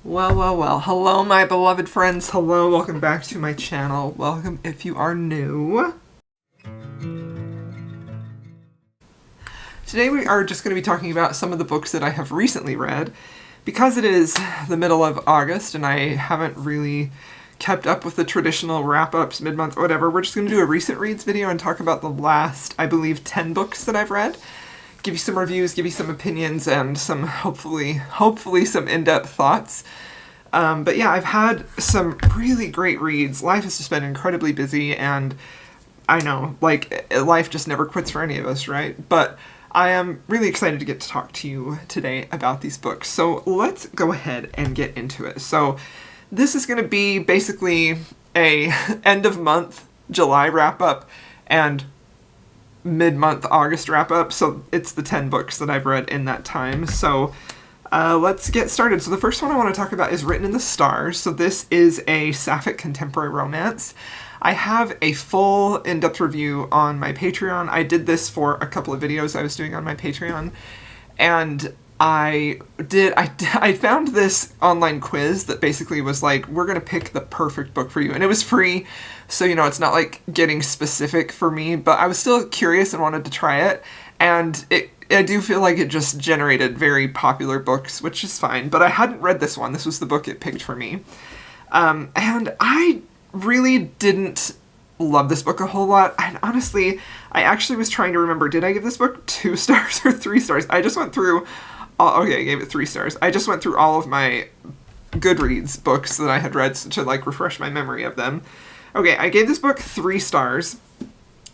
Well. Hello, my beloved friends. Hello, welcome back to my channel. Welcome if you are new. Today we are just going to be talking about some of the books that I have recently read. Because it is the middle of August and I haven't really kept up with the traditional wrap-ups, mid-month, whatever, we're just going to do a recent reads video and talk about the last, I believe, 10 books that I've read. Give you some reviews, give you some opinions, and some, hopefully some in-depth thoughts. But yeah, I've had some really great reads. Life has just been incredibly busy, and I know, like, life just never quits for any of us, right? But I am really excited to get to talk to you today about these books. So let's go ahead and get into it. So this is going to be basically a end of month July wrap-up and mid-month August wrap-up. So it's the 10 books that I've read in that time. So let's get started. So the first one I want to talk about is Written in the Stars. So this is a sapphic contemporary romance. I have a full in-depth review on my Patreon. I did this for a couple of videos I was doing on my Patreon, and I found this online quiz that basically was like, we're gonna pick the perfect book for you, and it was free, so you know, it's not like getting specific for me, but I was still curious and wanted to try it, and I do feel like it just generated very popular books, which is fine, but I hadn't read this one. This was the book it picked for me, and I really didn't love this book a whole lot. And honestly, I actually was trying to remember, did I give this book 2 stars or 3 stars? I just went through, okay, I gave it 3 stars. I just went through all of my Goodreads books that I had read to like refresh my memory of them. Okay, I gave this book 3 stars.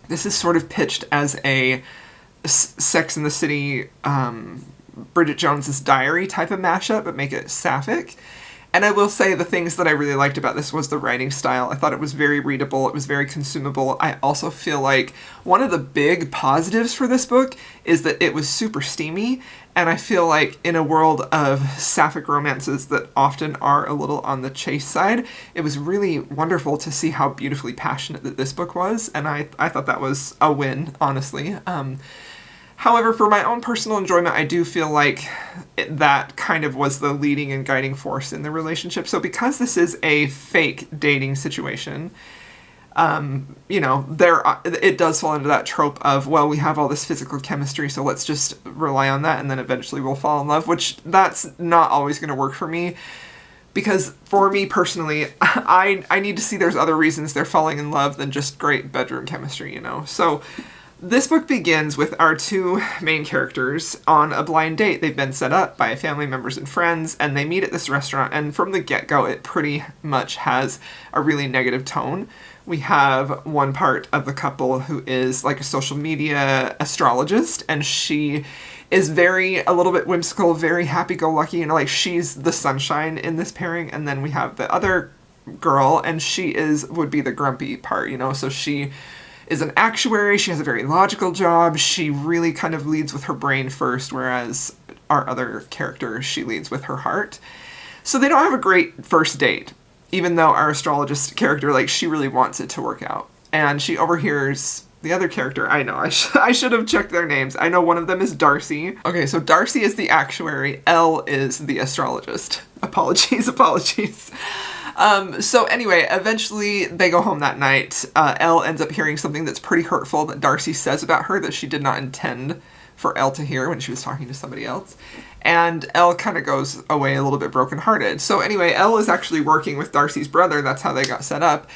This is sort of pitched as a Sex and the City, Bridget Jones's Diary type of mashup, but make it sapphic. And I will say the things that I really liked about this was the writing style. I thought it was very readable. It was very consumable. I also feel like one of the big positives for this book is that it was super steamy. And I feel like in a world of sapphic romances that often are a little on the chase side, it was really wonderful to see how beautifully passionate that this book was. And I thought that was a win, honestly. However, for my own personal enjoyment, I do feel like that kind of was the leading and guiding force in the relationship. So because this is a fake dating situation, you know, it does fall into that trope of, well, we have all this physical chemistry, so let's just rely on that, and then eventually we'll fall in love, which that's not always going to work for me. Because for me personally, I need to see there's other reasons they're falling in love than just great bedroom chemistry, you know? So this book begins with our 2 main characters on a blind date. They've been set up by family members and friends, and they meet at this restaurant, and from the get-go, it pretty much has a really negative tone. We have one part of the couple who is like a social media astrologist, and she is a little bit whimsical, very happy-go-lucky, you know, like she's the sunshine in this pairing, and then we have the other girl, and she would be the grumpy part, you know, so she is an actuary, she has a very logical job, she really kind of leads with her brain first, whereas our other character, she leads with her heart. So they don't have a great first date, even though our astrologist character, like, she really wants it to work out. And she overhears the other character, I know, I should have checked their names. I know one of them is Darcy. Okay, so Darcy is the actuary, Elle is the astrologist. Apologies. So anyway, eventually they go home that night. Elle ends up hearing something that's pretty hurtful that Darcy says about her that she did not intend for Elle to hear when she was talking to somebody else. And Elle kind of goes away a little bit brokenhearted. So anyway, Elle is actually working with Darcy's brother. That's how they got set up.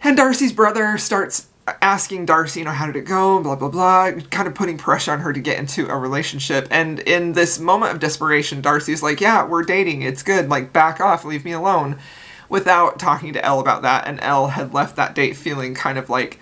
And Darcy's brother starts asking Darcy, you know, how did it go, blah, blah, blah, kind of putting pressure on her to get into a relationship. And in this moment of desperation, Darcy's like, yeah, we're dating, it's good, like, back off, leave me alone, without talking to Elle about that. And Elle had left that date feeling kind of like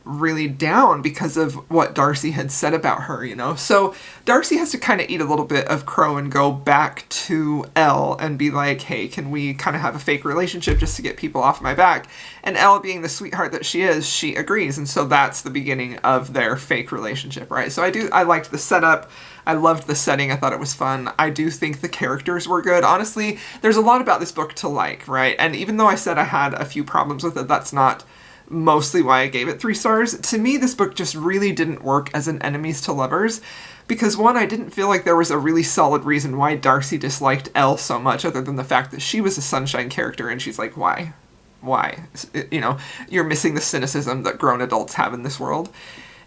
really down because of what Darcy had said about her, you know? So Darcy has to kind of eat a little bit of crow and go back to Elle and be like, hey, can we kind of have a fake relationship just to get people off my back? And Elle, being the sweetheart that she is, she agrees. And so that's the beginning of their fake relationship, right? So I liked the setup. I loved the setting. I thought it was fun. I do think the characters were good. Honestly, there's a lot about this book to like, right? And even though I said I had a few problems with it, that's not mostly why I gave it 3 stars. To me, this book just really didn't work as an enemies to lovers. because one, I didn't feel like there was a really solid reason why Darcy disliked Elle so much, other than the fact that she was a sunshine character, and she's like, why? Why? You know, you're missing the cynicism that grown adults have in this world.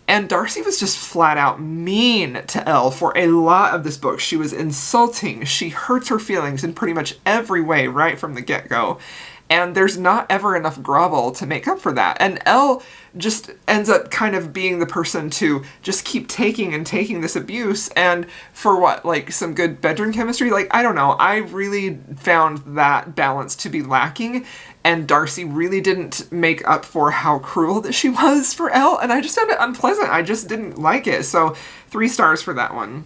And Darcy was just flat out mean to Elle for a lot of this book. She was insulting. She hurts her feelings in pretty much every way right from the get-go. And there's not ever enough grovel to make up for that. And Elle just ends up kind of being the person to just keep taking and taking this abuse. And for what, like some good bedroom chemistry? Like, I don't know. I really found that balance to be lacking. And Darcy really didn't make up for how cruel that she was for Elle. And I just found it unpleasant. I just didn't like it. So 3 stars for that one.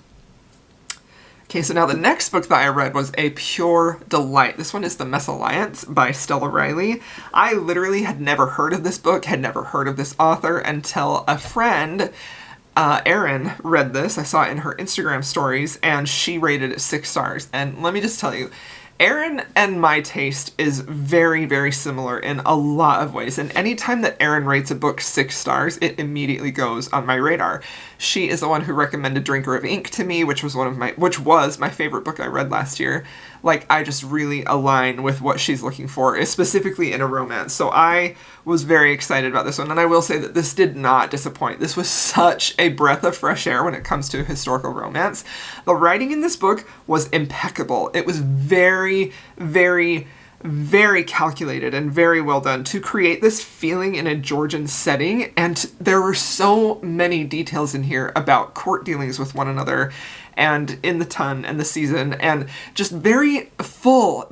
Okay, so now the next book that I read was a pure delight. This one is The Messalliance by Stella Riley. I literally had never heard of this book, had never heard of this author until a friend, Erin, read this. I saw it in her Instagram stories, and she rated it 6 stars. And let me just tell you, Erin and my taste is very, very similar in a lot of ways. And anytime that Erin rates a book 6 stars, it immediately goes on my radar. She is the one who recommended Drinker of Ink to me, which was my favorite book I read last year. Like, I just really align with what she's looking for, specifically in a romance. So I was very excited about this one, and I will say that this did not disappoint. This was such a breath of fresh air when it comes to historical romance. The writing in this book was impeccable. It was very, very, very calculated and very well done to create this feeling in a Georgian setting, and there were so many details in here about court dealings with one another and in the ton and the season, and just very full.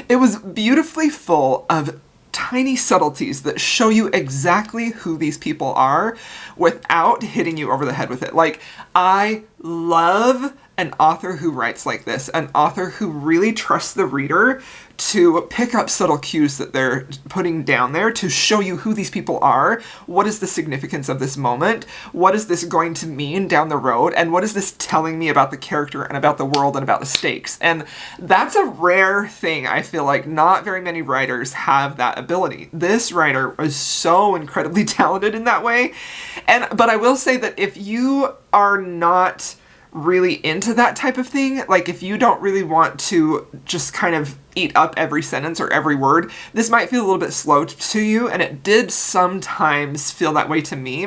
It was beautifully full of tiny subtleties that show you exactly who these people are without hitting you over the head with it. Like, I love an author who writes like this, an author who really trusts the reader to pick up subtle cues that they're putting down there to show you who these people are, what is the significance of this moment, what is this going to mean down the road, and what is this telling me about the character and about the world and about the stakes. And that's a rare thing. I feel like not very many writers have that ability. This writer was so incredibly talented in that way. But I will say that if you are not really into that type of thing, like if you don't really want to just kind of eat up every sentence or every word, this might feel a little bit slow to you, and it did sometimes feel that way to me.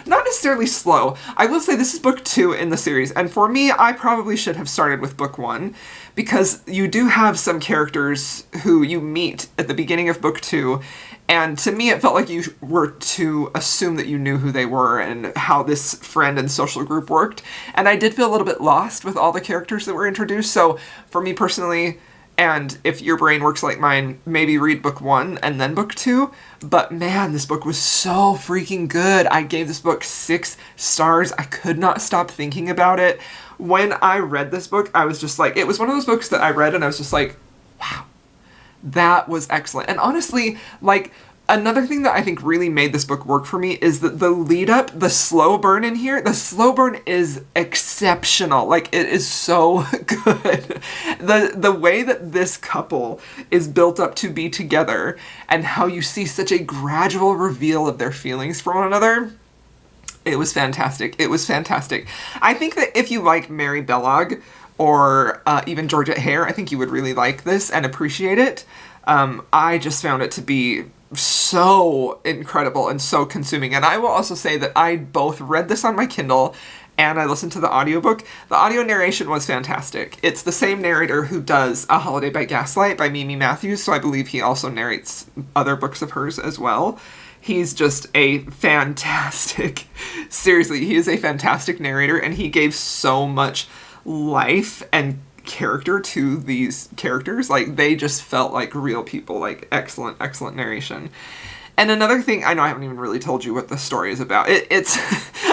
Not necessarily slow. I will say this is book 2 in the series, and for me, I probably should have started with book 1, because you do have some characters who you meet at the beginning of book 2, and to me, it felt like you were to assume that you knew who they were and how this friend and social group worked. And I did feel a little bit lost with all the characters that were introduced. So for me personally, and if your brain works like mine, maybe read book 1 and then book 2. But man, this book was so freaking good. I gave this book 6 stars. I could not stop thinking about it. When I read this book, I was just like, it was one of those books that I read and I was just like, wow. That was excellent. And honestly, like, another thing that I think really made this book work for me is that the lead up, the slow burn in here, the slow burn is exceptional. Like, it is so good. The way that this couple is built up to be together and how you see such a gradual reveal of their feelings for one another, it was fantastic. It was fantastic. I think that if you like Mary Bellog, or even Georgette Hare, I think you would really like this and appreciate it. I just found it to be so incredible and so consuming. And I will also say that I both read this on my Kindle and I listened to the audiobook. The audio narration was fantastic. It's the same narrator who does A Holiday by Gaslight by Mimi Matthews, so I believe he also narrates other books of hers as well. He's just a fantastic, seriously, he is a fantastic narrator, and he gave so much life and character to these characters. Like, they just felt like real people. Like, excellent narration. And another thing, I know I haven't even really told you what the story is about. It's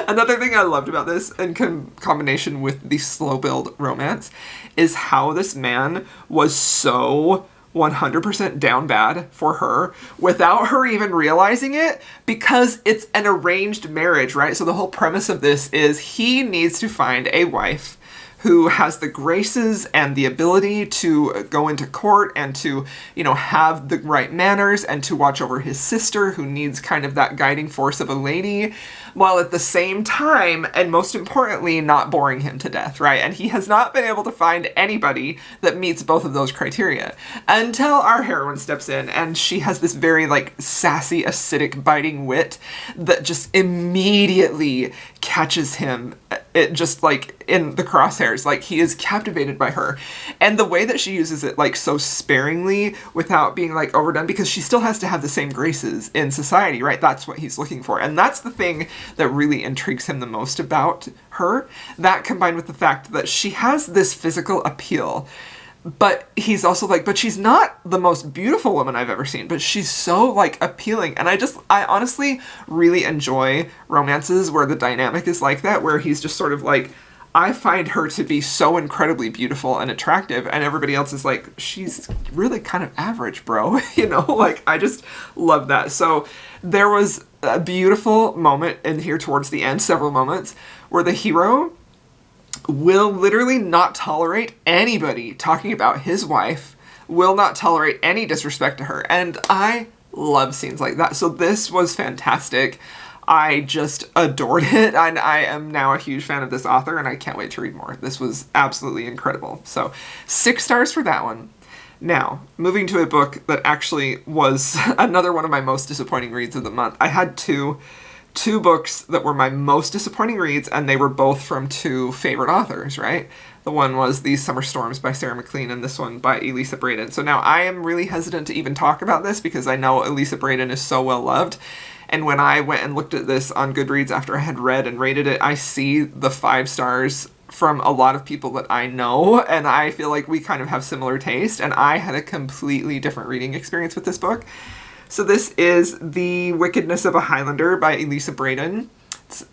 another thing I loved about this, in combination with the slow build romance, is how this man was so 100% down bad for her without her even realizing it, because it's an arranged marriage, right? So the whole premise of this is he needs to find a wife who has the graces and the ability to go into court and to, you know, have the right manners and to watch over his sister, who needs kind of that guiding force of a lady, while at the same time, and most importantly, not boring him to death, right? And he has not been able to find anybody that meets both of those criteria until our heroine steps in, and she has this very, like, sassy, acidic, biting wit that just immediately catches him, it just, like, in the crosshairs. Like, he is captivated by her. And the way that she uses it, like, so sparingly without being, like, overdone, because she still has to have the same graces in society, right? That's what he's looking for. And that's the thing that really intrigues him the most about her. That combined with the fact that she has this physical appeal, but he's also like, but she's not the most beautiful woman I've ever seen, but she's so, like, appealing. And I honestly really enjoy romances where the dynamic is like that, where he's just sort of like, I find her to be so incredibly beautiful and attractive, and everybody else is like, she's really kind of average, bro. You know, like, I just love that. So there was a beautiful moment in here towards the end, several moments, where the hero will literally not tolerate anybody talking about his wife, will not tolerate any disrespect to her. And I love scenes like that. So this was fantastic. I just adored it, and I am now a huge fan of this author, and I can't wait to read more. This was absolutely incredible. So 6 stars for that one. Now, moving to a book that actually was another one of my most disappointing reads of the month. I had two books that were my most disappointing reads, and they were both from 2 favorite authors, right? The one was These Summer Storms by Sarah McLean, and this one by Elisa Braden. So now I am really hesitant to even talk about this because I know Elisa Braden is so well loved. And when I went and looked at this on Goodreads after I had read and rated it, I see the 5 stars from a lot of people that I know, and I feel like we kind of have similar taste, and I had a completely different reading experience with this book. So this is The Wickedness of a Highlander by Elisa Braden.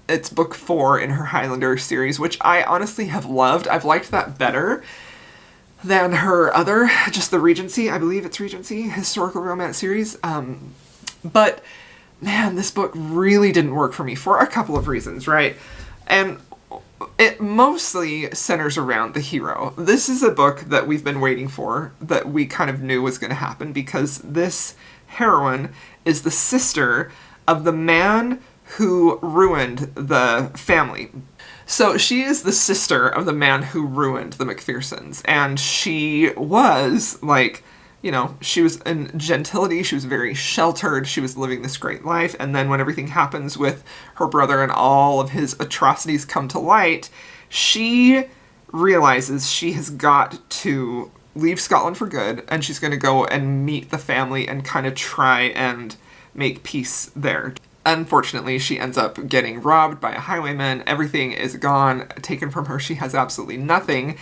It's book 4 in her Highlander series, which I honestly have loved. I've liked that better than her other, just the Regency, I believe it's Regency, historical romance series. But man, this book really didn't work for me for a couple of reasons, right? And it mostly centers around the hero. This is a book that we've been waiting for, that we kind of knew was going to happen, because this heroine is the sister of the man who ruined the family. So she is the sister of the man who ruined the McPhersons, and she was, like, you know, she was in gentility, she was very sheltered, she was living this great life, and then when everything happens with her brother and all of his atrocities come to light, she realizes she has got to leave Scotland for good, and she's going to go and meet the family and kind of try and make peace there. Unfortunately, she ends up getting robbed by a highwayman, everything is gone, taken from her, she has absolutely nothing.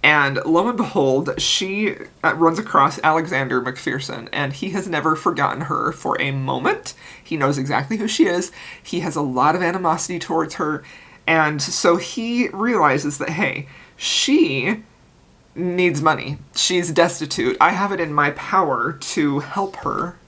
And lo and behold, she runs across Alexander McPherson, and he has never forgotten her for a moment. He knows exactly who she is. He has a lot of animosity towards her. And so he realizes that, hey, she needs money. She's destitute. I have it in my power to help her,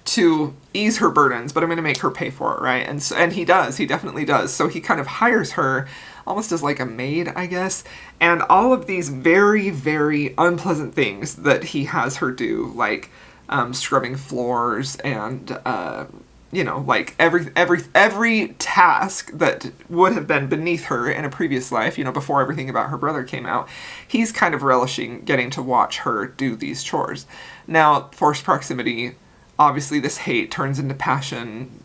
to ease her burdens, but I'm going to make her pay for it, right? And he does. He definitely does. So he kind of hires her almost as like a maid, I guess, and all of these very, very unpleasant things that he has her do, like scrubbing floors and, you know, like every task that would have been beneath her in a previous life, you know, before everything about her brother came out, he's kind of relishing getting to watch her do these chores. Now, forced proximity, obviously this hate turns into passion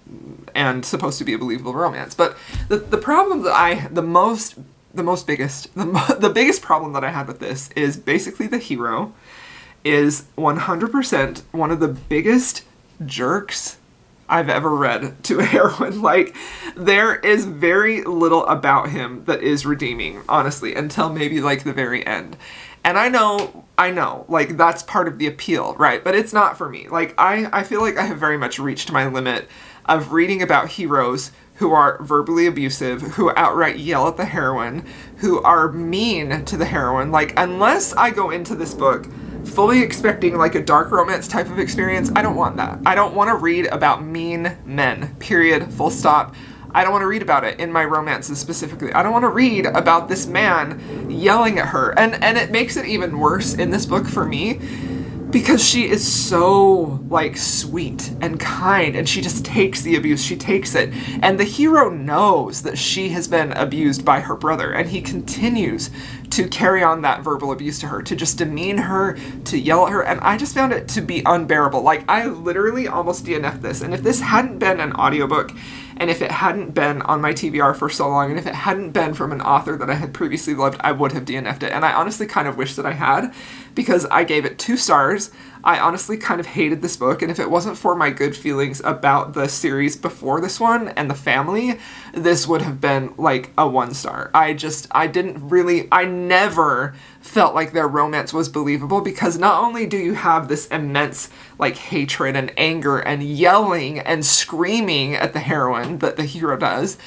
and supposed to be a believable romance. But the problem that the biggest problem that I had with this is basically the hero is 100% one of the biggest jerks I've ever read to a heroine. Like, there is very little about him that is redeeming, honestly, until maybe like the very end. And I know, like, that's part of the appeal, right? But it's not for me. Like, I feel like I have very much reached my limit of reading about heroes who are verbally abusive, who outright yell at the heroine, who are mean to the heroine. Like, unless I go into this book fully expecting like a dark romance type of experience, I don't want that. I don't want to read about mean men, period, full stop. I don't want to read about it in my romances specifically. I don't want to read about this man yelling at her. And it makes it even worse in this book for me because she is so, like, sweet and kind, and she just takes the abuse, she takes it, and the hero knows that she has been abused by her brother, and he continues to carry on that verbal abuse to her, to just demean her, to yell at her, and I just found it to be unbearable. Like, I literally almost DNF'd this, and if this hadn't been an audiobook, and if it hadn't been on my TBR for so long, and if it hadn't been from an author that I had previously loved, I would have DNF'd it. And I honestly kind of wish that I had, because I gave it 2 stars. I honestly kind of hated this book, and if it wasn't for my good feelings about the series before this one and the family, this would have been like a 1 star. I never felt like their romance was believable, because not only do you have this immense like hatred and anger and yelling and screaming at the heroine that the hero does,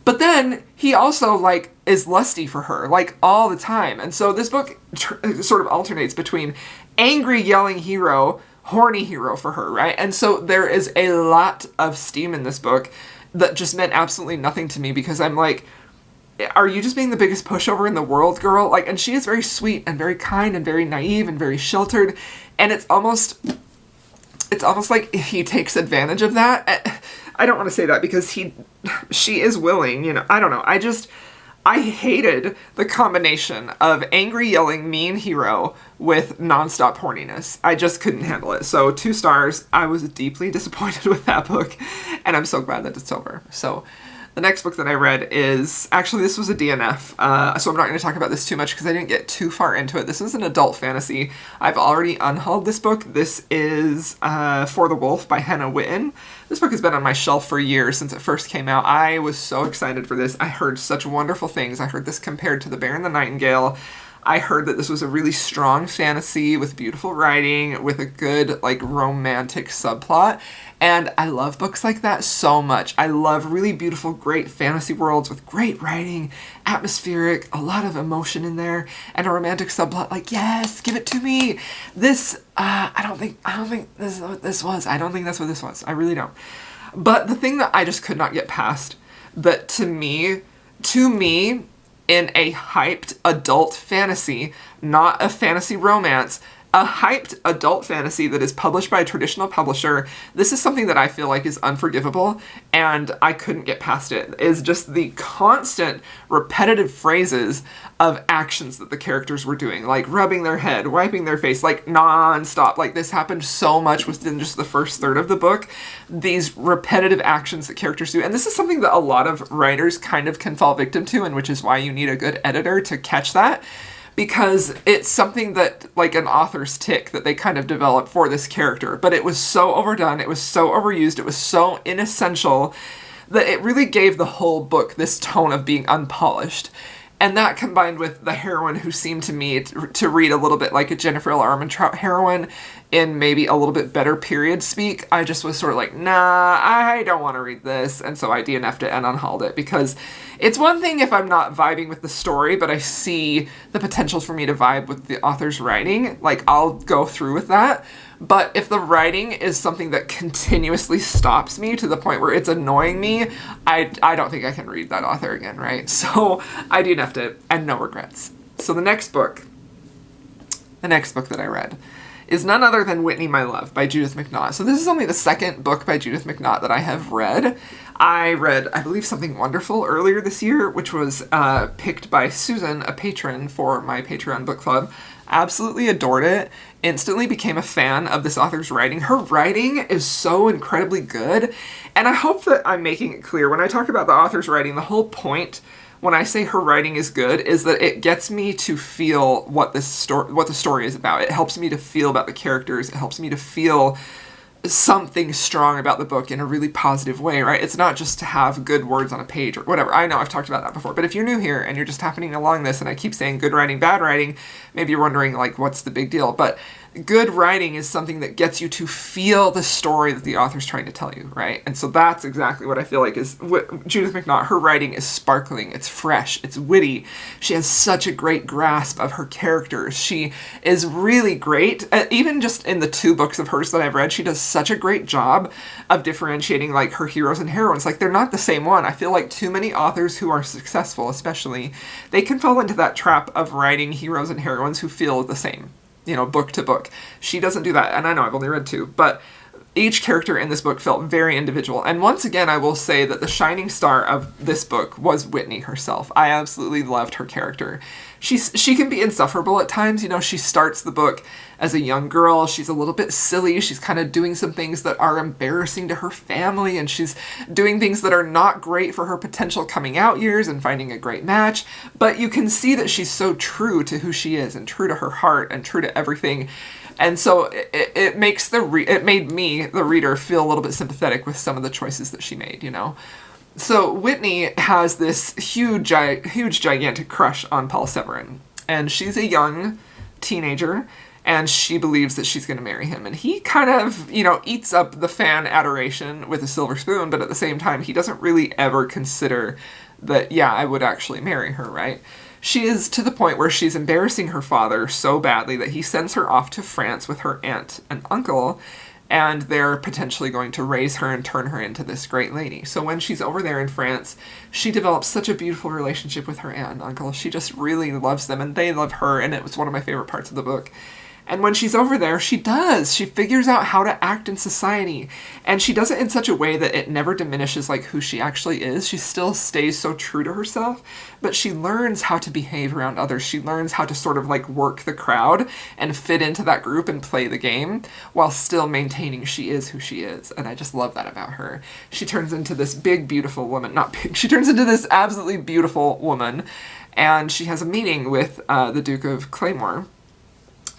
but then he also like is lusty for her like all the time. And so this book sort of alternates between angry yelling hero, horny hero for her, right? And so there is a lot of steam in this book that just meant absolutely nothing to me, because I'm like, are you just being the biggest pushover in the world, girl? Like, and she is very sweet and very kind and very naive and very sheltered, and it's almost like he takes advantage of that. I don't want to say that, because she is willing, you know, I don't know. I hated the combination of angry, yelling, mean hero with nonstop horniness. I just couldn't handle it. So 2 stars. I was deeply disappointed with that book, and I'm so glad that it's over. So the next book that I read is, actually this was a DNF, so I'm not going to talk about this too much because I didn't get too far into it. This is an adult fantasy. I've already unhauled this book. This is For the Wolf by Hannah Witten. This book has been on my shelf for years since it first came out. I was so excited for this. I heard such wonderful things. I heard this compared to The Bear and the Nightingale. I heard that this was a really strong fantasy with beautiful writing, with a good, like, romantic subplot. And I love books like that so much. I love really beautiful, great fantasy worlds with great writing, atmospheric, a lot of emotion in there, and a romantic subplot. Like, yes, give it to me. This, I don't think this is what this was. I don't think that's what this was. I really don't. But the thing that I just could not get past, that to me, in a hyped adult fantasy, not a fantasy romance, a hyped adult fantasy that is published by a traditional publisher, this is something that I feel like is unforgivable, and I couldn't get past it, is just the constant repetitive phrases of actions that the characters were doing, like rubbing their head, wiping their face, like non-stop. Like, this happened so much within just the first third of the book, these repetitive actions that characters do. And this is something that a lot of writers kind of can fall victim to, and which is why you need a good editor to catch that. Because it's something that, like, an author's tick that they kind of develop for this character. But it was so overdone, it was so overused, it was so inessential that it really gave the whole book this tone of being unpolished. And that combined with the heroine, who seemed to me to read a little bit like a Jennifer L. Armentrout heroine in maybe a little bit better period speak, I just was sort of like, nah, I don't want to read this. And so I DNF'd it and unhauled it, because it's one thing if I'm not vibing with the story, but I see the potential for me to vibe with the author's writing. Like, I'll go through with that. But if the writing is something that continuously stops me to the point where it's annoying me, I don't think I can read that author again, right? So I DNF'd it, and no regrets. So the next book that I read is none other than Whitney, My Love by Judith McNaught. So this is only the second book by Judith McNaught that I have read. I read, I believe, Something Wonderful earlier this year, which was picked by Susan, a patron for my Patreon book club. Absolutely adored it. Instantly became a fan of this author's writing. Her writing is so incredibly good, and I hope that I'm making it clear when I talk about the author's writing, the whole point when I say her writing is good is that it gets me to feel what the story is about. It helps me to feel about the characters. It helps me to feel something strong about the book in a really positive way, right? It's not just to have good words on a page or whatever. I know I've talked about that before, but if you're new here and you're just happening along this and I keep saying good writing, bad writing, maybe you're wondering, like, what's the big deal? But good writing is something that gets you to feel the story that the author's trying to tell you, right? And so that's exactly what I feel like is Judith McNaught. Her writing is sparkling, it's fresh, it's witty. She has such a great grasp of her characters. She is really great. Even just in the 2 books of hers that I've read, she does such a great job of differentiating, like, her heroes and heroines. Like, they're not the same one. I feel like too many authors who are successful, especially, they can fall into that trap of writing heroes and heroines who feel the same. book to book. She doesn't do that, and I know I've only read 2, but each character in this book felt very individual. And once again, I will say that the shining star of this book was Whitney herself. I absolutely loved her character. She can be insufferable at times. She starts the book as a young girl. She's a little bit silly. She's kind of doing some things that are embarrassing to her family, and she's doing things that are not great for her potential coming out years and finding a great match. But you can see that she's so true to who she is and true to her heart and true to everything. And so it makes it made me, the reader, feel a little bit sympathetic with some of the choices that she made, So Whitney has this huge, gigantic crush on Palphreyman, and she's a young teenager, and she believes that she's going to marry him. And he kind of, eats up the fan adoration with a silver spoon, but at the same time, he doesn't really ever consider that, I would actually marry her, right? She is to the point where she's embarrassing her father so badly that he sends her off to France with her aunt and uncle, and they're potentially going to raise her and turn her into this great lady. So when she's over there in France, she develops such a beautiful relationship with her aunt and uncle. She just really loves them, and they love her, and it was one of my favorite parts of the book. And when she's over there, she figures out how to act in society. And she does it in such a way that it never diminishes who she actually is. She still stays so true to herself, but she learns how to behave around others. She learns how to sort of work the crowd and fit into that group and play the game while still maintaining she is who she is. And I just love that about her. She turns into this big, beautiful woman. Not big. She turns into this absolutely beautiful woman. And she has a meeting with the Duke of Claymore,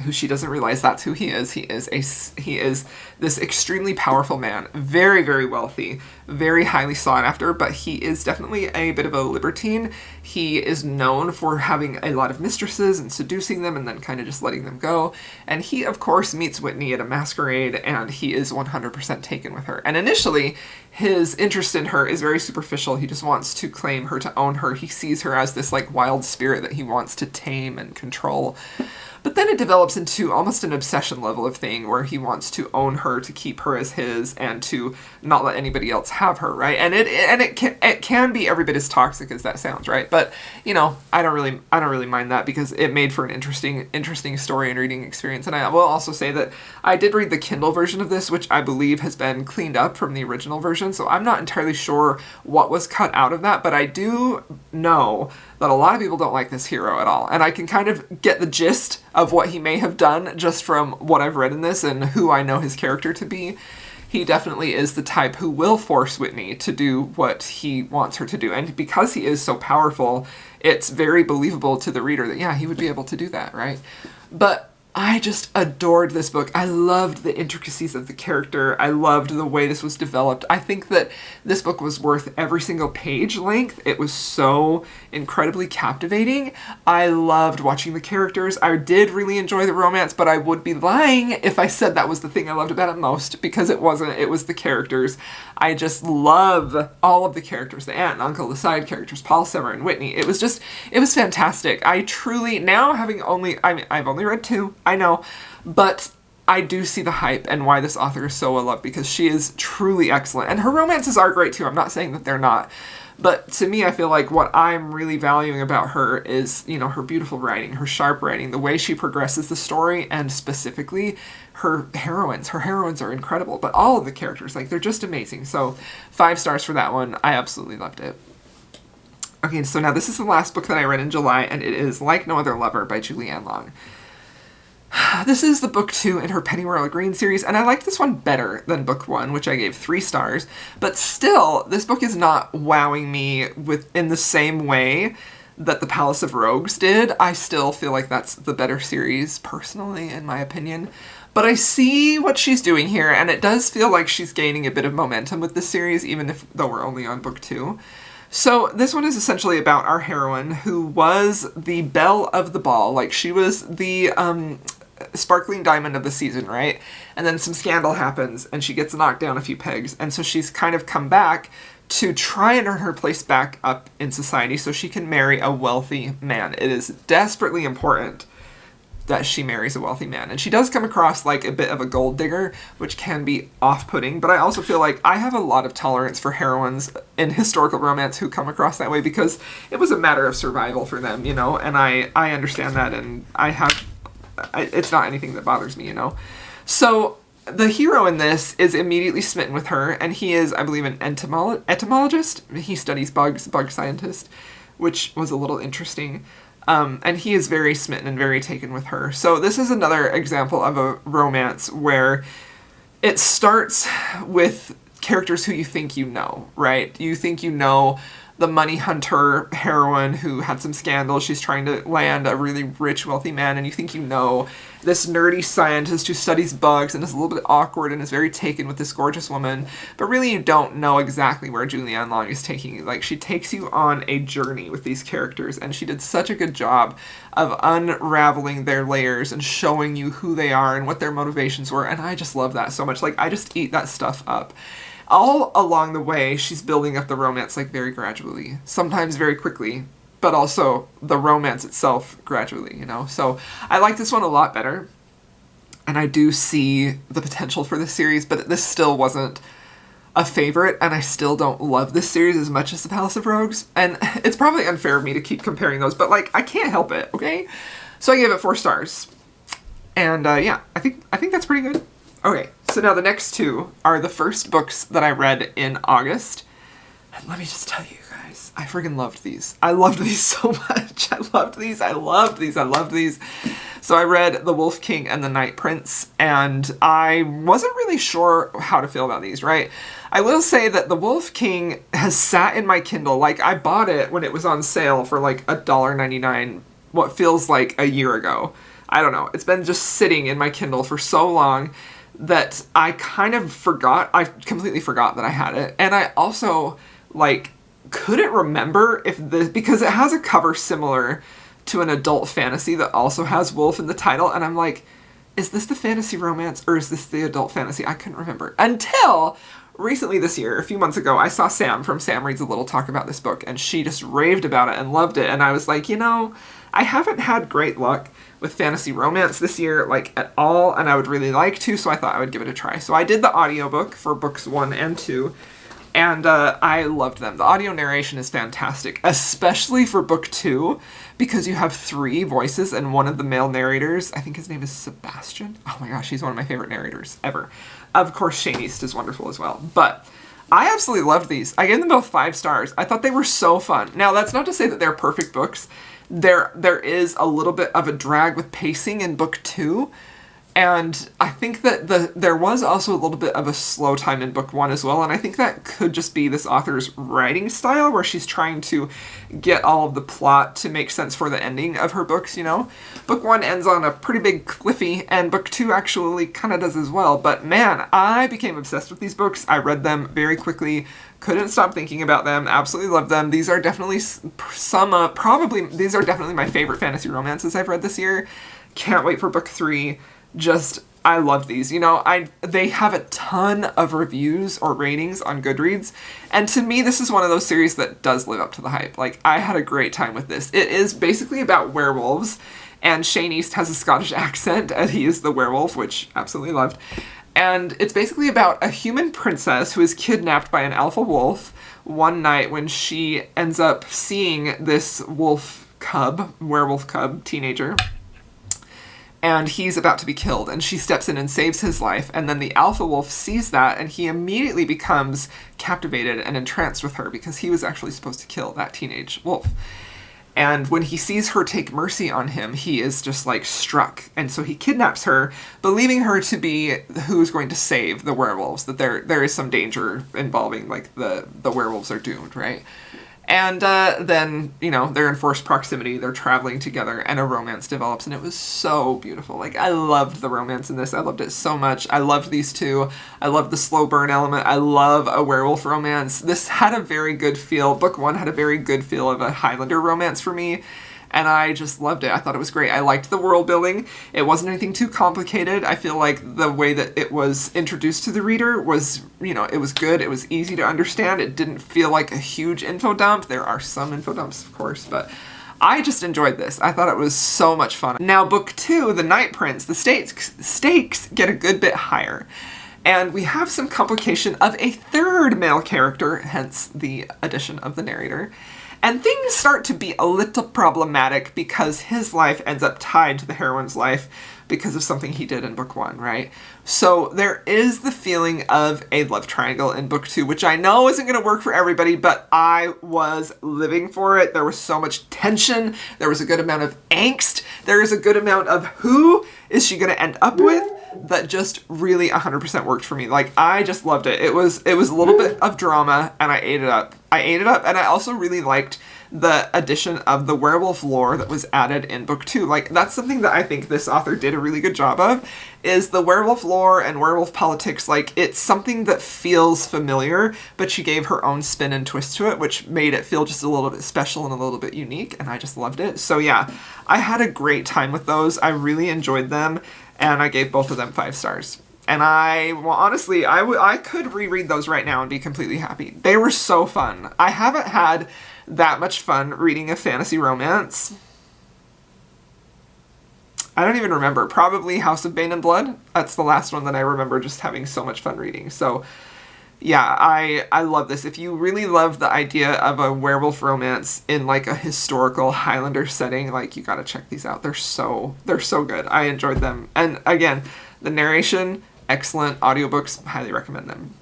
who she doesn't realize that's who he is. He is this extremely powerful man, very, very wealthy, very highly sought after, but he is definitely a bit of a libertine. He is known for having a lot of mistresses and seducing them and then kind of just letting them go. And he, of course, meets Whitney at a masquerade, and he is 100% taken with her. And initially, his interest in her is very superficial. He just wants to claim her, to own her. He sees her as this wild spirit that he wants to tame and control. But then it develops into almost an obsession level of thing where he wants to own her, to keep her as his, and to not let anybody else have her, right? And it can be every bit as toxic as that sounds, right? But I don't really mind that, because it made for an interesting story and reading experience. And I will also say that I did read the Kindle version of this, which I believe has been cleaned up from the original version. So I'm not entirely sure what was cut out of that, but I do know that a lot of people don't like this hero at all. And I can kind of get the gist of what he may have done just from what I've read in this and who I know his character to be. He definitely is the type who will force Whitney to do what he wants her to do. And because he is so powerful, it's very believable to the reader that, he would be able to do that, right? But I just adored this book. I loved the intricacies of the character. I loved the way this was developed. I think that this book was worth every single page length. It was so incredibly captivating. I loved watching the characters. I did really enjoy the romance, but I would be lying if I said that was the thing I loved about it most, because it wasn't. It was the characters. I just love all of the characters, the aunt and uncle, the side characters, Palphreyman and Whitney. It was fantastic. I truly, now I've only read 2, I know, but I do see the hype and why this author is so well loved, because she is truly excellent. And her romances are great too. I'm not saying that they're not. But to me, I feel like what I'm really valuing about her is, her beautiful writing, her sharp writing, the way she progresses the story, and specifically her heroines. Her heroines are incredible, but all of the characters, they're just amazing. So 5 stars for that one. I absolutely loved it. Okay, so now this is the last book that I read in July, and it is Like No Other Lover by Julianne Long. This is the book 2 in her Pennyroyal Green series, and I liked this one better than book 1, which I gave 3 stars, but still, this book is not wowing me in the same way that the Palace of Rogues did. I still feel like that's the better series, personally, in my opinion. But I see what she's doing here, and it does feel like she's gaining a bit of momentum with this series, though we're only on book 2. So this one is essentially about our heroine, who was the belle of the ball. She was the sparkling diamond of the season, right? And then some scandal happens, and she gets knocked down a few pegs, and so she's kind of come back to try and earn her place back up in society so she can marry a wealthy man. It is desperately important that she marries a wealthy man. And she does come across a bit of a gold digger, which can be off-putting, but I also feel like I have a lot of tolerance for heroines in historical romance who come across that way, because it was a matter of survival for them, and I understand that, and I have it's not anything that bothers me, you know? So the hero in this is immediately smitten with her, and he is, I believe, an entomologist. He studies bugs, bug scientist, which was a little interesting. And he is very smitten and very taken with her. So this is another example of a romance where it starts with characters who you think you know, right? You think you know the money hunter heroine who had some scandals. She's trying to land a really rich, wealthy man, and you think you know this nerdy scientist who studies bugs and is a little bit awkward and is very taken with this gorgeous woman, but really you don't know exactly where Julianne Long is taking you. Like, she takes you on a journey with these characters, and she did such a good job of unraveling their layers and showing you who they are and what their motivations were, and I just love that so much. Like, I just eat that stuff up. All along the way, she's building up the romance, like, very gradually. Sometimes very quickly, but also the romance itself gradually, you know? So I like this one a lot better, and I do see the potential for this series, but this still wasn't a favorite, and I still don't love this series as much as The Palace of Rogues. And it's probably unfair of me to keep comparing those, but, like, I can't help it, okay? So I gave it 4 stars. And, yeah, I think that's pretty good. Okay, so now the next 2 are the first books that I read in August. And let me just tell you guys, I friggin' loved these. I loved these so much. I loved these. So I read The Wolf King and The Night Prince, and I wasn't really sure how to feel about these, right? I will say that The Wolf King has sat in my Kindle. Like, I bought it when it was on sale for like $1.99, what feels like a year ago. I don't know. It's been just sitting in my Kindle for so long that I kind of forgot. I completely forgot that I had it. And I also, like, couldn't remember if this, because it has a cover similar to an adult fantasy that also has wolf in the title, and I'm like, is this the fantasy romance or is this the adult fantasy? I couldn't remember. Until recently this year, a few months ago, I saw Sam from Sam Reads a Little talk about this book, and she just raved about it and loved it, and I was like, you know, I haven't had great luck with fantasy romance this year, like, at all, and I would really like to, so I thought I would give it a try. So I did the audiobook for books 1 and 2, and I loved them. The audio narration is fantastic, especially for book 2, because you have 3 voices, and one of the male narrators, I think his name is Sebastian. Oh my gosh, he's one of my favorite narrators ever. Of course, Shane East is wonderful as well, but I absolutely loved these. I gave them both 5 stars. I thought they were so fun. Now, that's not to say that they're perfect books. There is a little bit of a drag with pacing in book 2, and I think that there was also a little bit of a slow time in book 1 as well, and I think that could just be this author's writing style, where she's trying to get all of the plot to make sense for the ending of her books, you know? Book 1 ends on a pretty big cliffy, and book 2 actually kind of does as well, but man, I became obsessed with these books. I read them very quickly, couldn't stop thinking about them, absolutely loved them. These are definitely these are definitely my favorite fantasy romances I've read this year. Can't wait for book 3. Just, I love these. You know, they have a ton of reviews or ratings on Goodreads, and to me, this is one of those series that does live up to the hype. Like, I had a great time with this. It is basically about werewolves, and Shane East has a Scottish accent, and he is the werewolf, which absolutely loved. And it's basically about a human princess who is kidnapped by an alpha wolf one night when she ends up seeing this werewolf cub, teenager, and he's about to be killed, and she steps in and saves his life, and then the alpha wolf sees that, and he immediately becomes captivated and entranced with her, because he was actually supposed to kill that teenage wolf. And when he sees her take mercy on him, he is just, like, struck. And so he kidnaps her, believing her to be who's going to save the werewolves, that there is some danger involving, like, the werewolves are doomed, right? And then, you know, they're in forced proximity, they're traveling together, and a romance develops, and it was so beautiful. Like, I loved the romance in this. I loved it so much. I loved these 2. I loved the slow burn element. I love a werewolf romance. This had a very good feel. Book 1 had a very good feel of a Highlander romance for me, and I just loved it. I thought it was great. I liked the world building. It wasn't anything too complicated. I feel like the way that it was introduced to the reader was, you know, it was good. It was easy to understand. It didn't feel like a huge info dump. There are some info dumps, of course, but I just enjoyed this. I thought it was so much fun. Now, book 2, The Night Prince, the stakes get a good bit higher. And we have some complication of a 3rd male character, hence the addition of the narrator. And things start to be a little problematic because his life ends up tied to the heroine's life because of something he did in book 1, right? So there is the feeling of a love triangle in book 2, which I know isn't going to work for everybody, but I was living for it. There was so much tension. There was a good amount of angst. There is a good amount of who is she going to end up with that just really 100% worked for me. Like, I just loved it. It was a little bit of drama, and I ate it up. And I also really liked the addition of the werewolf lore that was added in book 2. Like, that's something that I think this author did a really good job of, is the werewolf lore and werewolf politics. Like, it's something that feels familiar, but she gave her own spin and twist to it, which made it feel just a little bit special and a little bit unique, and I just loved it. So yeah, I had a great time with those. I really enjoyed them, and I gave both of them 5 stars. And honestly, I could reread those right now and be completely happy. They were so fun. I haven't had that much fun reading a fantasy romance. I don't even remember. Probably House of Bane and Blood. That's the last one that I remember just having so much fun reading. So yeah, I love this. If you really love the idea of a werewolf romance in like a historical Highlander setting, like, you gotta check these out. They're so good. I enjoyed them. And again, the narration, excellent. Audiobooks, highly recommend them.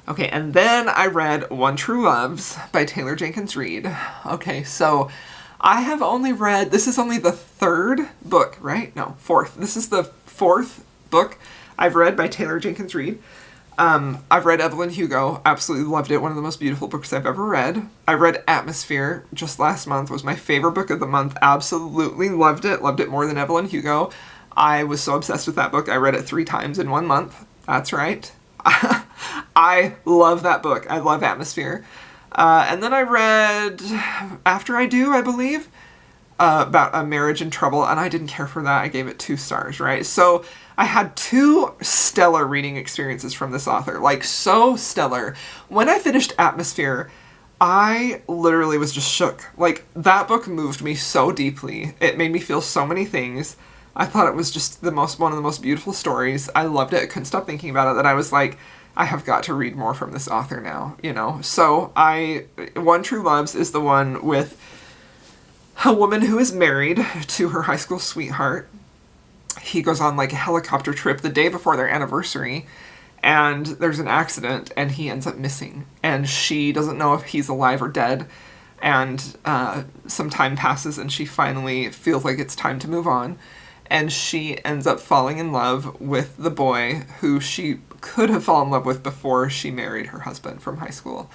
Okay, and then I read One True Loves by Taylor Jenkins Reid. Okay, so I have only read, this is only the 3rd book, right? No, 4th. This is the 4th book I've read by Taylor Jenkins Reid. I've read Evelyn Hugo, absolutely loved it. One of the most beautiful books I've ever read. I read Atmosphere just last month, was my favorite book of the month. Absolutely loved it more than Evelyn Hugo. I was so obsessed with that book, I read it 3 times in 1 month. That's right. I love that book. I love Atmosphere. And then I read After I Do, I believe, about a marriage in trouble, and I didn't care for that. I gave it 2 stars, right? So I had 2 stellar reading experiences from this author, like, so stellar. When I finished Atmosphere, I literally was just shook. Like, that book moved me so deeply. It made me feel so many things. I thought it was just one of the most beautiful stories. I loved it. I couldn't stop thinking about it, that I was like, I have got to read more from this author now, you know? So One True Loves is the one with a woman who is married to her high school sweetheart. He goes on like a helicopter trip the day before their anniversary, and there's an accident, and he ends up missing. And she doesn't know if he's alive or dead, and some time passes, and she finally feels like it's time to move on. And she ends up falling in love with the boy who she could have fallen in love with before she married her husband from high school.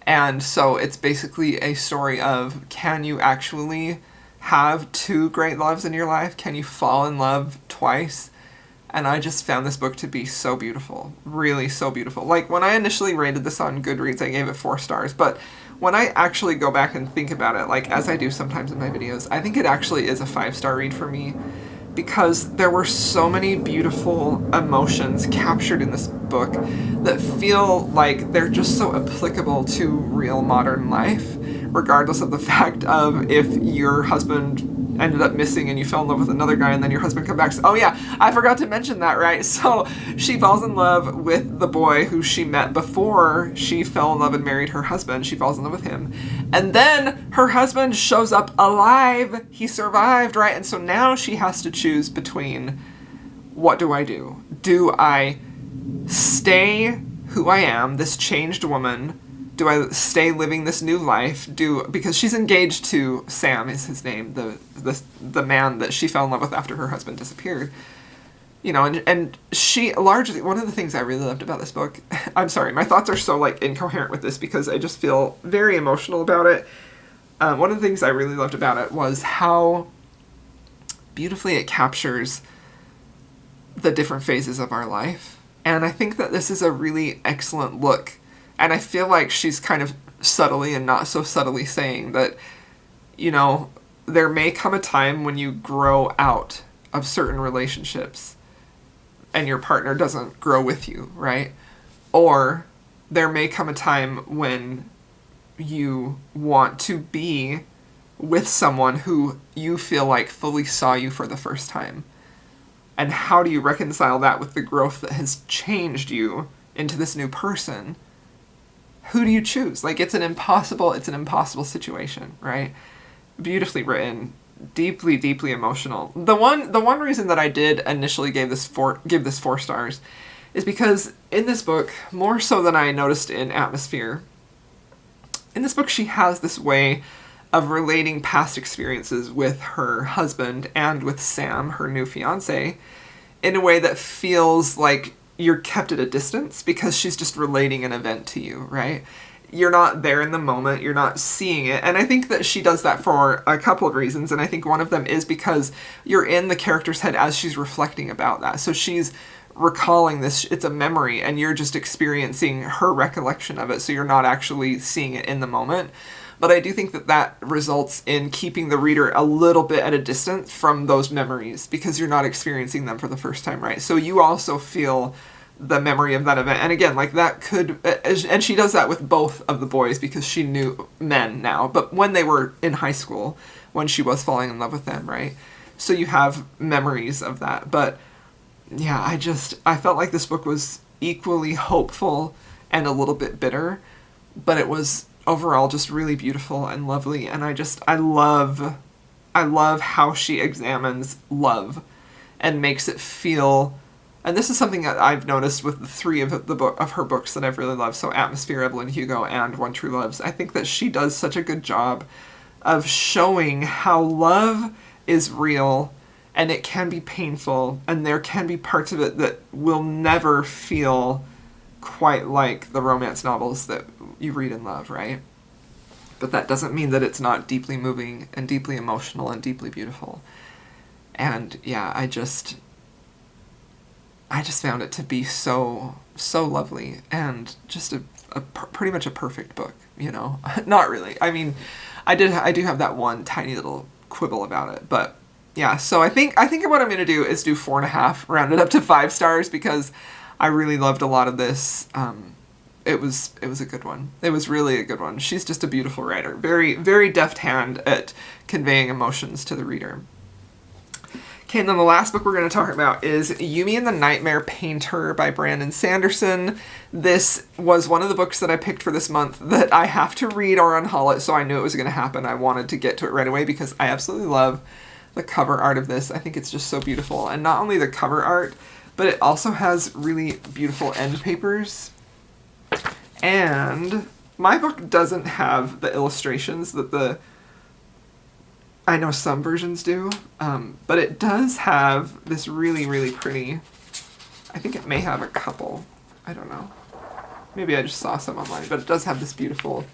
And so it's basically a story of, can you actually have 2 great loves in your life? Can you fall in love twice? And I just found this book to be so beautiful. Really so beautiful. Like, when I initially rated this on Goodreads, I gave it 4 stars. But when I actually go back and think about it, like, as I do sometimes in my videos, I think it actually is a 5-star read for me. Because there were so many beautiful emotions captured in this book that feel like they're just so applicable to real modern life, regardless of the fact of if your husband ended up missing and you fell in love with another guy and then your husband come back. Oh yeah, I forgot to mention that, right? So she falls in love with the boy who she met before she fell in love and married her husband. She falls in love with him. And then her husband shows up alive. He survived, right? And so now she has to choose between, what do I do? Do I stay who I am, this changed woman? Do I stay living this new life? Because she's engaged to Sam, is his name, the man that she fell in love with after her husband disappeared. You know, and she largely, one of the things I really loved about this book, I'm sorry, my thoughts are so like incoherent with this because I just feel very emotional about it. One of the things I really loved about it was how beautifully it captures the different phases of our life. And I think that this is a really excellent look. And I feel like she's kind of subtly and not so subtly saying that, you know, there may come a time when you grow out of certain relationships and your partner doesn't grow with you, right? Or there may come a time when you want to be with someone who you feel like fully saw you for the first time. And how do you reconcile that with the growth that has changed you into this new person who do you choose? Like, it's an impossible situation, right? Beautifully written, deeply, deeply emotional. The one reason that I did initially give this 4 stars is because in this book, more so than I noticed in Atmosphere, in this book she has this way of relating past experiences with her husband and with Sam, her new fiance, in a way that feels like you're kept at a distance because she's just relating an event to you, right? You're not there in the moment, you're not seeing it. And I think that she does that for a couple of reasons, and I think one of them is because you're in the character's head as she's reflecting about that. So she's recalling this, it's a memory, and you're just experiencing her recollection of it, so you're not actually seeing it in the moment. But I do think that that results in keeping the reader a little bit at a distance from those memories because you're not experiencing them for the first time, right? So you also feel the memory of that event. And again, like that could, and she does that with both of the boys because she knew men now, but when they were in high school, when she was falling in love with them, right? So you have memories of that. But yeah, I felt like this book was equally hopeful and a little bit bitter, but it was overall just really beautiful and lovely. And I love how she examines love and makes it feel, and this is something that I've noticed with the 3 of her books that I've really loved, so Atmosphere, Evelyn Hugo, and One True Loves. I think that she does such a good job of showing how love is real and it can be painful, and there can be parts of it that will never feel quite like the romance novels that you read and love, right? But that doesn't mean that it's not deeply moving and deeply emotional and deeply beautiful. And yeah, I just found it to be so lovely and just pretty much a perfect book, you know? Not really. I mean, I do have that one tiny little quibble about it, but yeah. So I think what I'm gonna do is do 4.5, round it up to 5 stars because I really loved a lot of this. It was a good one. It was really a good one. She's just a beautiful writer. Very, very deft hand at conveying emotions to the reader. Okay, and then the last book we're going to talk about is Yumi and the Nightmare Painter by Brandon Sanderson. This was one of the books that I picked for this month that I have to read or unhaul it, so I knew it was going to happen. I wanted to get to it right away because I absolutely love the cover art of this. I think it's just so beautiful. And not only the cover art, but it also has really beautiful end papers. And my book doesn't have the illustrations that I know some versions do, but it does have this really, really pretty, I think it may have a couple, I don't know. Maybe I just saw some online, but it does have this beautiful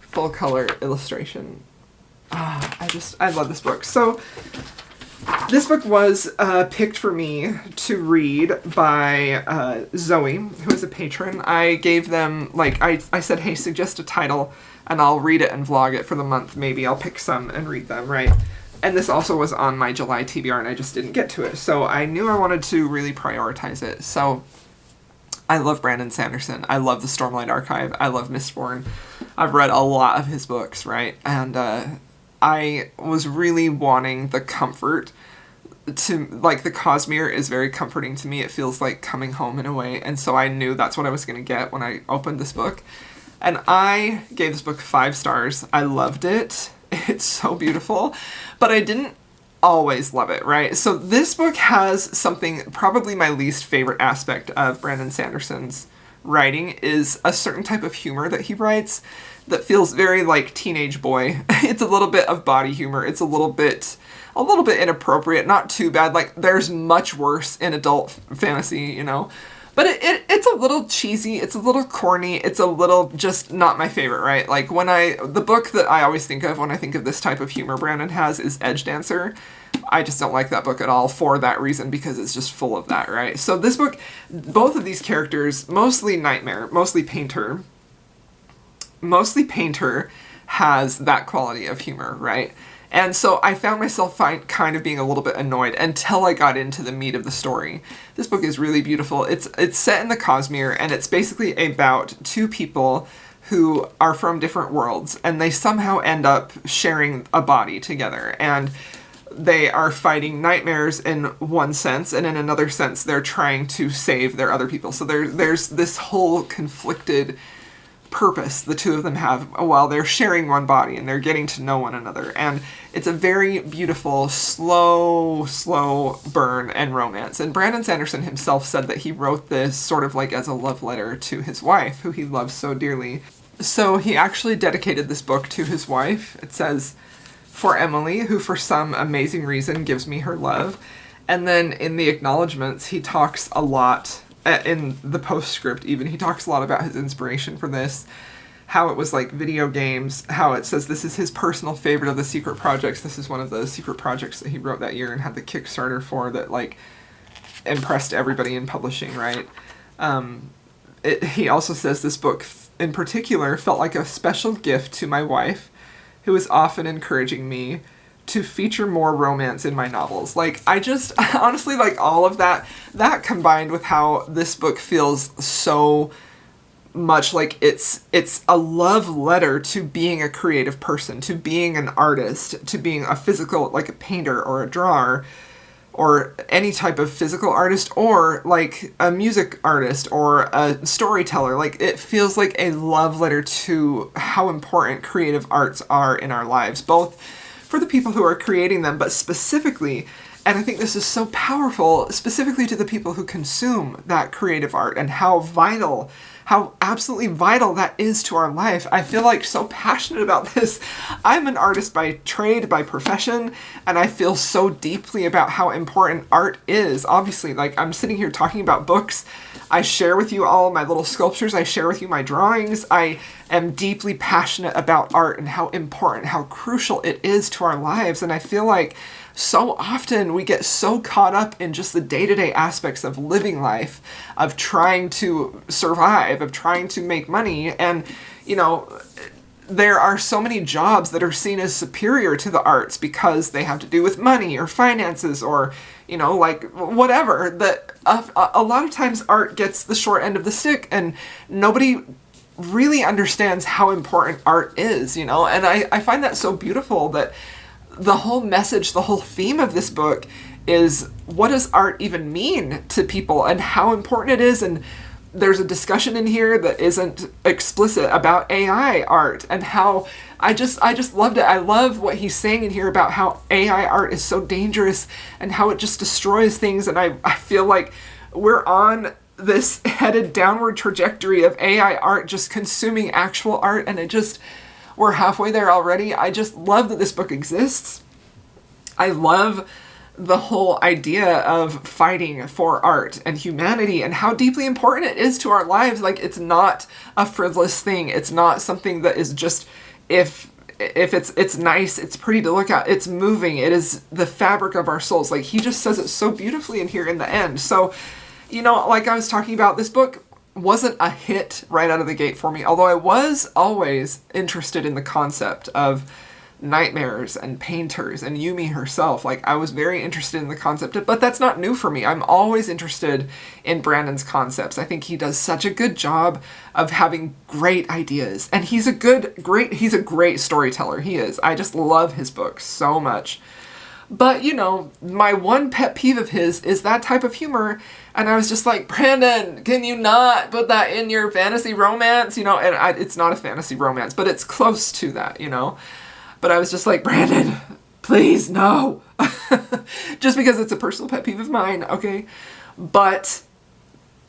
full color illustration. I love this book. So this book was picked for me to read by Zoe, who is a patron. I gave them, like, I said, hey, suggest a title, and I'll read it and vlog it for the month. Maybe I'll pick some and read them, right? And this also was on my July TBR, and I just didn't get to it. So I knew I wanted to really prioritize it. So I love Brandon Sanderson. I love the Stormlight Archive. I love Mistborn. I've read a lot of his books, right? And I was really wanting the comfort to, like, the Cosmere is very comforting to me. It feels like coming home in a way. And so I knew that's what I was going to get when I opened this book. And I gave this book 5 stars. I loved it. It's so beautiful. But I didn't always love it, right? So this book has something, probably my least favorite aspect of Brandon Sanderson's writing is a certain type of humor that he writes that feels very like teenage boy. It's a little bit of body humor. It's a little bit inappropriate, not too bad. Like, there's much worse in adult fantasy, you know? But it's a little cheesy, it's a little corny, it's a little just not my favorite, right? Like, the book that I always think of when I think of this type of humor Brandon has is Edge Dancer. I just don't like that book at all for that reason, because it's just full of that, right? So this book, both of these characters, mostly Nightmare, mostly Painter has that quality of humor, right? And so I found myself kind of being a little bit annoyed until I got into the meat of the story. This book is really beautiful. It's set in the Cosmere, and it's basically about 2 people who are from different worlds, and they somehow end up sharing a body together. And they are fighting nightmares in one sense, and in another sense, they're trying to save their other people. So there's this whole conflicted purpose the two of them have while they're sharing one body and they're getting to know one another. And it's a very beautiful, slow burn and romance. And Brandon Sanderson himself said that he wrote this sort of like as a love letter to his wife, who he loves so dearly. So he actually dedicated this book to his wife. It says, "For Emily, who for some amazing reason gives me her love." And then in the acknowledgements, he talks a lot, in the postscript even, he talks a lot about his inspiration for this, how it was like video games, how it says this is his personal favorite of the secret projects. This is one of the secret projects that he wrote that year and had the Kickstarter for that like impressed everybody in publishing, right? He also says this book in particular felt like a special gift to my wife, who is often encouraging me to feature more romance in my novels. Like, I just, honestly, like, all of that combined with how this book feels so much like it's a love letter to being a creative person, to being an artist, to being a physical, like a painter or a drawer, or any type of physical artist, or like a music artist or a storyteller. Like, it feels like a love letter to how important creative arts are in our lives, both for the people who are creating them, but specifically, and I think this is so powerful, specifically to the people who consume that creative art, and how absolutely vital that is to our life. I feel like so passionate about this. I'm an artist by trade, by profession, and I feel so deeply about how important art is. Obviously, like, I'm sitting here talking about books. I share with you all my little sculptures. I share with you my drawings. I am deeply passionate about art and how important, how crucial it is to our lives. And I feel like so often we get so caught up in just the day-to-day aspects of living life, of trying to survive, of trying to make money. And, you know, there are so many jobs that are seen as superior to the arts because they have to do with money or finances or, you know, like whatever, that a lot of times art gets the short end of the stick, and nobody really understands how important art is, you know. And I find that so beautiful that the whole message, the whole theme of this book is, what does art even mean to people and how important it is. And there's a discussion in here that isn't explicit about AI art and how I just loved it. I love what he's saying in here about how AI art is so dangerous and how it just destroys things. And I feel like we're on this headed downward trajectory of AI art just consuming actual art, and we're halfway there already. I just love that this book exists. I love the whole idea of fighting for art and humanity and how deeply important it is to our lives. Like, it's not a frivolous thing. It's not something that is just, if it's nice, it's pretty to look at, it's moving, it is the fabric of our souls. Like, he just says it so beautifully in here in the end. So, you know, like I was talking about, this book wasn't a hit right out of the gate for me, although I was always interested in the concept of nightmares and painters and Yumi herself. Like, I was very interested in the concept, but that's not new for me. I'm always interested in Brandon's concepts. I think he does such a good job of having great ideas, and he's a great storyteller. He is. I just love his books so much. But, you know, my one pet peeve of his is that type of humor, and I was just like, Brandon, can you not put that in your fantasy romance? You know, and it's not a fantasy romance, but it's close to that, you know? But I was just like, Brandon, please, no. Just because it's a personal pet peeve of mine, okay? But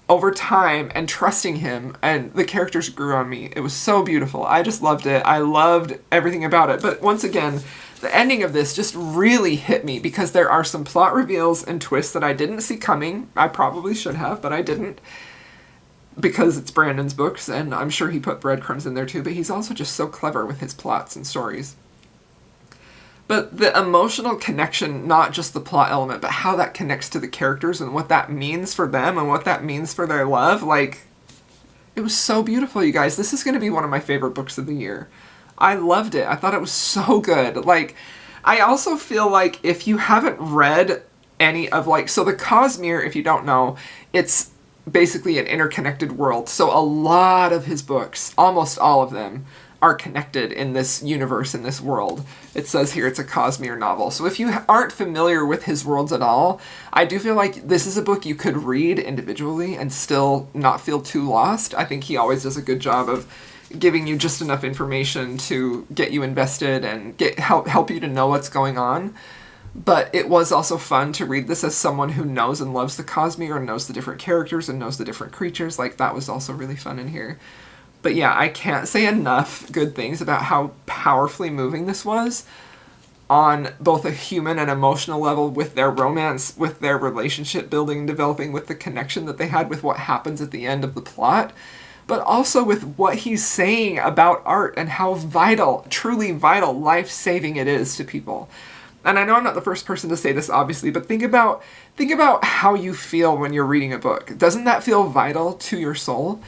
over time and trusting him, and the characters grew on me. It was so beautiful. I just loved it. I loved everything about it. But once again, the ending of this just really hit me because there are some plot reveals and twists that I didn't see coming. I probably should have, but I didn't, because it's Brandon's books, and I'm sure he put breadcrumbs in there too, but he's also just so clever with his plots and stories. But the emotional connection, not just the plot element, but how that connects to the characters and what that means for them and what that means for their love, like, it was so beautiful, you guys. This is going to be one of my favorite books of the year. I loved it. I thought it was so good. Like, I also feel like if you haven't read any of, like, so the Cosmere, if you don't know, it's basically an interconnected world. So a lot of his books, almost all of them, are connected in this universe, in this world. It says here it's a Cosmere novel. So if you aren't familiar with his worlds at all, I do feel like this is a book you could read individually and still not feel too lost. I think he always does a good job of giving you just enough information to get you invested and help you to know what's going on. But it was also fun to read this as someone who knows and loves the Cosmere and knows the different characters and knows the different creatures. Like, that was also really fun in here. But yeah, I can't say enough good things about how powerfully moving this was on both a human and emotional level, with their romance, with their relationship building and developing, with the connection that they had with what happens at the end of the plot, but also with what he's saying about art and how vital, truly vital, life-saving it is to people. And I know I'm not the first person to say this, obviously, but think about how you feel when you're reading a book. Doesn't that feel vital to your soul?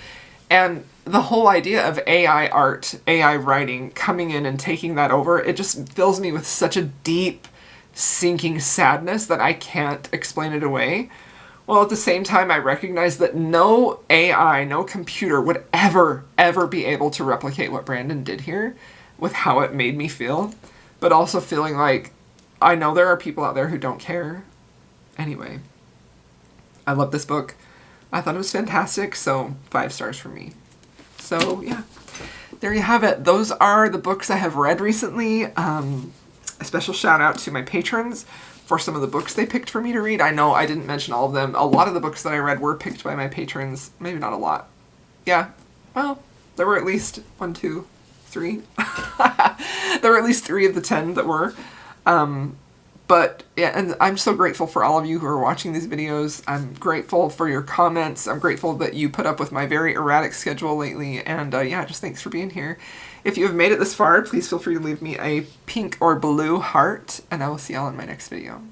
And the whole idea of AI art, AI writing, coming in and taking that over, it just fills me with such a deep, sinking sadness that I can't explain it away. While at the same time, I recognize that no AI, no computer would ever be able to replicate what Brandon did here with how it made me feel. But also feeling like, I know there are people out there who don't care. Anyway, I love this book. I thought it was fantastic, so 5 stars for me. So yeah, there you have it. Those are the books I have read recently. A special shout out to my patrons for some of the books they picked for me to read. I know I didn't mention all of them. A lot of the books that I read were picked by my patrons. Maybe not a lot. Yeah, well, there were at least 1, 2, 3. There were at least 3 of the 10 that were. But yeah, and I'm so grateful for all of you who are watching these videos. I'm grateful for your comments. I'm grateful that you put up with my very erratic schedule lately. And yeah, just thanks for being here. If you have made it this far, please feel free to leave me a pink or blue heart, and I will see y'all in my next video.